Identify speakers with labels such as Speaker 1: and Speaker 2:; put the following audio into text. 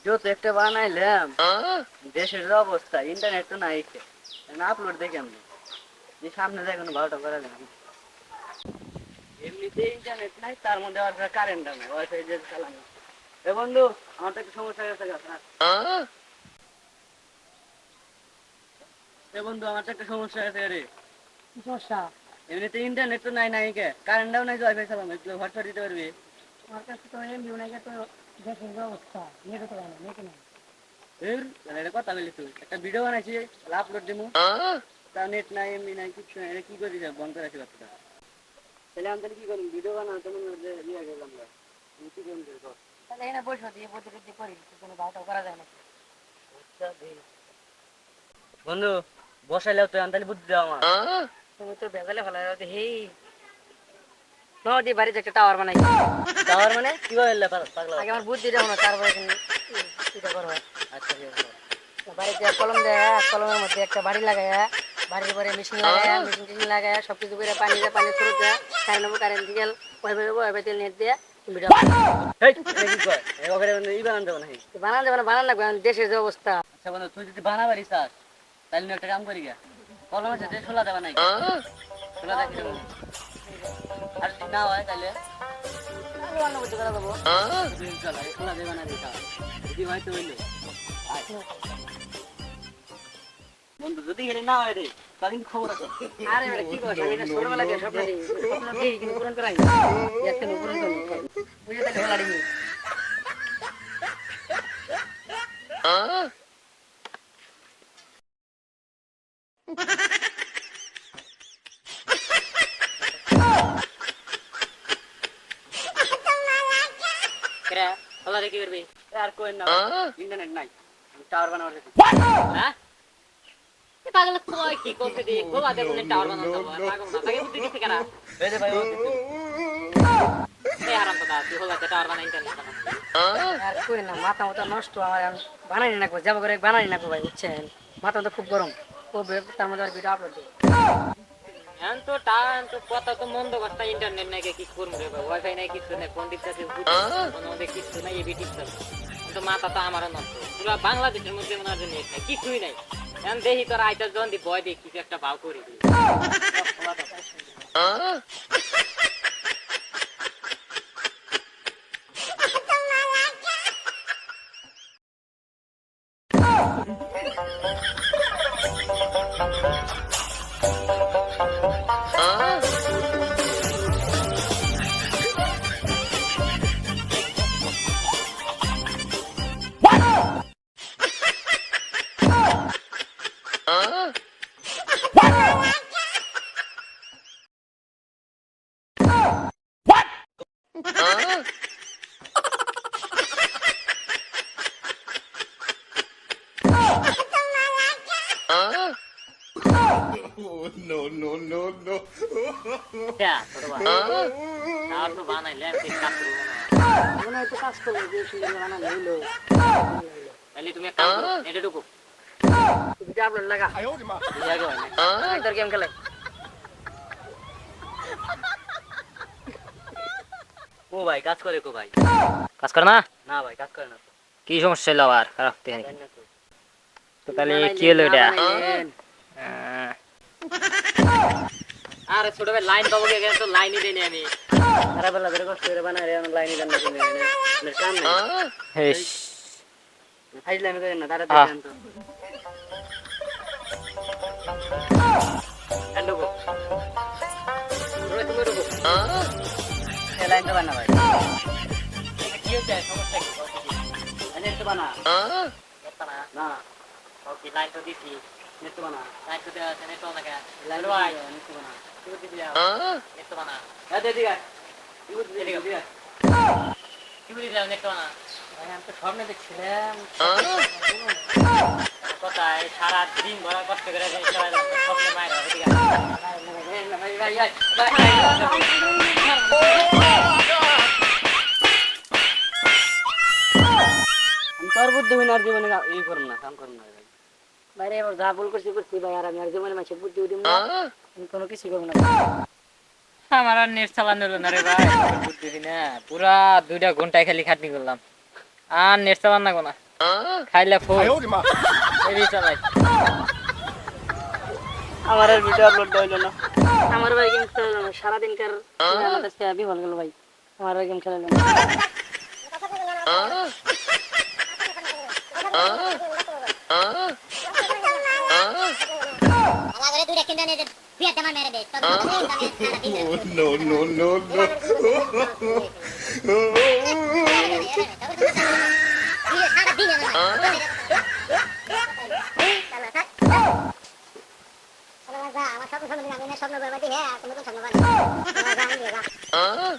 Speaker 1: Video তো একটা বানাইলাম, দেশের যে অবস্থা, ইন্টারনেট তো নাই, আপলোড দেখি আমি যে সামনে যায় কোনো ভালোটা করা যায় না। এমনিতে ইন্টারনেট নাই, তার মধ্যে আবার কারেন্টও নাই, ওয়াইফাই যে চালানো। এ বন্ধু, আমার তো একটু সমস্যা হয়ে গেছে না। এ বন্ধু, আমার তো একটা সমস্যা হয়েছে রে।
Speaker 2: কি সমস্যা?
Speaker 1: এমনিতে ইন্টারনেট তো নাই, নাই কে কারেন্টও নাই, যে ওয়াইফাই চালানো, একটু হটস্পট দিতে পারবি?
Speaker 2: আমার কাছে তো এমবি নাই, তো দেশের যে অবস্থা, নেটও তো ভালো নেট নাই।
Speaker 1: তাহলে এটা কথা বলি, তুই একটা ভিডিও বানাইছি, আপলোড দিবো, তার নেট নাই, এমবি নাই, কিছু নাই, এটা কি করি বন্ধ করে রাখি বাচ্চাটা। তাহলে আমি তাহলে কি করি, ভিডিও বানানো তো মনে হয় ইয়ে গেলাম, কি করবো?
Speaker 2: তাহলে এনে বসে দিয়ে বুদ্ধি করি, কোনো ভালোটাও করা যায় না।
Speaker 1: বন্ধু, বসাইলেও তো তাহলে বুদ্ধি দাও আমার।
Speaker 2: তুমি তো ভেজালে ভালো হেই নদী বাড়িতে একটা টাওয়ার বানাই।
Speaker 1: টাওয়ার মানে কি বললে পাগলা?
Speaker 2: আগে আমার বুদ্ধি দেবো না, তারপরে এটা করবো।
Speaker 1: আচ্ছা ঠিক আছে।
Speaker 2: বাড়িতে কলম দেয়া, কলমের মধ্যে একটা বাড়ি লাগায়া, বাড়ির পরে মেশিন লাগায়া, মেশিন লাগায়া সবকিছু করে পানি দিয়ে পানি ফুরুত দেয়া, কারেন্ট নেবো, কারেন্ট দিয়ে ওয়াইফাই তেল নেট দিয়ে ভিডিও
Speaker 1: এই কি কয় এই ওখানে ই বানান দেবো নাকি?
Speaker 2: বানান যাবে না, বানান লাগবে। দেশের যে অবস্থা।
Speaker 1: আচ্ছা বন্ধু, তুই যদি বানাবারি চাস তাহলে একটা কাম করি গা, কলম আছে যে ছোলা দেবা নাই, ছোলা দেখি দেবো। আর যদি না হয় তাহলে
Speaker 2: রান্না করতে করা যাবো।
Speaker 1: চলো ছোলা দেবা না দিতা, যদি হয় তো হইলো। বন্ধু যদি হেরে না হয় রে, তাহলে কিন্তু খবর আছে।
Speaker 2: আরে বেটা কি করছ, আমি না ছোটবেলা থেকে স্বপ্ন দেখি, স্বপ্ন দেখি কিন্তু পূরণ করাই একটা পূরণ করবো, বুঝে তাহলে ভালো লাগবে। কেরা ভালো দেখি করবি
Speaker 1: আর কই না, ইন্টারনেট নাই, টাওয়ার বানাবার আছে।
Speaker 2: হ্যাঁ পাগল কই কি করতে দি গোলা দে কোন টাওয়ার বানানো যাবো পাগল না লাগে বুদ্ধি দিতে কেনা
Speaker 1: এই যে ভাই ও
Speaker 2: এই আরাম দাদা তুই হলা টাওয়ার বানাই ইন্টারনেট আর কই না, মাথা মতো নষ্ট আমার, বানাই না কো যাব করে বানাই না কো ভাই, বুঝছেন মাথা তো খুব গরম, ও তার মধ্যে ভিডিও আপলোড দিই। এখন তো টান তো কথা তো মন্দ কথা, ইন্টারনেট নাই কি করব রে ভাই, ওয়াইফাই নাই কিছু নাই, কোন দিকটা দিয়ে কোনো ওদের কিছু নাই, এবিটি তো মাথা তো আমারও নষ্ট, পুরো বাংলাদেশের মধ্যে মনে হয় নেট নাই, কিছুই নাই। এখন দেখি তোর আইটার জন দি বয় দেখি কিছু একটা ভাও করি
Speaker 3: No, no, no, no.
Speaker 2: বানাইলে মনে হয় তো কাজ করবো, যে সুন্দর বানানো হইলো, তাহলে তুমি একটা কাম করো, এটা ঢুকো ভিডিও আপলোড লাগা তোর গেম খেলে।
Speaker 1: ও ভাই কাজ করে কো ভাই?
Speaker 2: কাজ করে না?
Speaker 1: না ভাই কাজ করে না তো।
Speaker 2: কি সমস্যা হলো আবার খারাপ থেকে?
Speaker 1: জানি না তো।
Speaker 2: তো তাহলে কি হলো এটা? আরে ছোট ভাই লাইন পাবো কে, তো লাইনই দেনি আমি,
Speaker 1: সারা বেলা ধরে কষ্ট করে বানাই রে, লাইনে জান না তুমি এর কাম নাই।
Speaker 2: হেস
Speaker 1: ফাইল আমি করেন না, দাঁড়া দেখেন তো এন্ডগো রোজ তুমি রুকো এই লাইন তো বানা ভাই, এটা কি হচ্ছে, সমস্যা কি লাইন তো বানা না
Speaker 2: ওকে লাইন তো দিছি,
Speaker 1: নেট তো বানা,
Speaker 2: লাইন তো দেওয়া আছে, নেট তো লাগা
Speaker 1: লাইন তো
Speaker 2: ভাই
Speaker 1: নেট তো বানা,
Speaker 2: কি বুদ্ধি দিলা, নেট তো বানা
Speaker 1: এই দে দিগা কি বুঝলি দিগা
Speaker 2: কি বুদ্ধি দিলা, নেট তো বানা
Speaker 1: ভাই আমি তো স্বপ্নে দেখছিলাম
Speaker 2: কোথায় সারা দিন ভরা কষ্ট করে স্বপ্নে মায়ের হবে, ঠিক
Speaker 1: আমি তোর বুদ্ধি হইনা আর জীবনে ই করুম না, কাম করুম না ভাই।
Speaker 2: বাইরে এবার যা ভুল করছি ভাই, আর আমি আর জীবনে মাসে বুদ্ধি দিব না, আমি কোনো কিছু করবো না। আমার আর নেট চালানো হলো না রে ভাই, বুদ্ধি দিই না, পুরা 2 ঘন্টায় খালি খাটনি করলাম, আর নেট চালান না কোনা। খাইলে ফুল
Speaker 3: 哎呦我的妈！
Speaker 2: এরই চালাই
Speaker 1: আমার আর ভিডিও আপলোড হইলো না।
Speaker 2: আমার ভাই গেম খেলে না সারাদিনকার আমাদের সে বিফল গেল ভাই আমার ভাই গেম খেলে না
Speaker 3: Oh no no no no!
Speaker 4: আমার